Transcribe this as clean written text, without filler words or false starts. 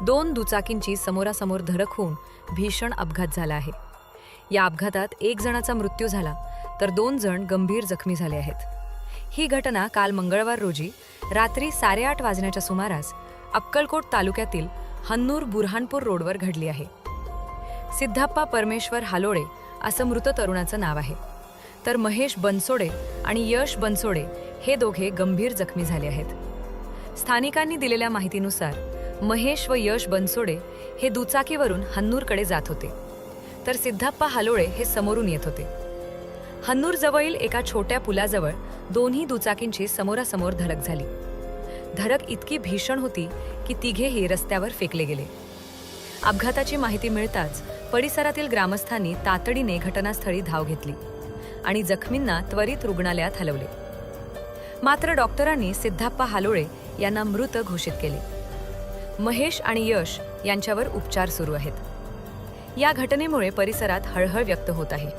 दोन दुचाकींची समोरासमोर धडक होऊन भीषण अपघात झाला आहे. या अपघातात एक जणाचा मृत्यू झाला तर 2 जण गंभीर जखमी झाले आहेत. ही घटना काल मंगळवार रोजी रात्री 8:30 वाजण्याच्या सुमारास अक्कलकोट तालुक्यातील हन्नूर बुरहानपूर रोडवर घडली आहे. सिद्धप्पा परमेश्वर हालोळे असं मृत तरुणाचं नाव आहे, तर महेश बनसोडे आणि यश बनसोडे हे दोघे गंभीर जखमी झाले आहेत. स्थानिकांनी दिलेल्या माहितीनुसार महेश व यश बनसोडे हे दुचाकीवरून हन्नूरकडे जात होते, तर सिद्धप्पा हालोळे हे समोरून येत होते. हन्नूरजवळील एका छोट्या पुलाजवळ दोन्ही दुचाकींची समोरासमोर धडक झाली. धडक इतकी भीषण होती की तिघेही रस्त्यावर फेकले गेले. अपघाताची माहिती मिळताच परिसरातील ग्रामस्थांनी तातडीने घटनास्थळी धाव घेतली आणि जखमींना त्वरित रुग्णालयात हलवले. मात्र डॉक्टरांनी सिद्धप्पा हालोळे यांना मृत घोषित केले. महेश आणि यश यांच्यावर उपचार सुरू आहेत. या घटनेमुळे परिसरात हळहळ व्यक्त होत आहे.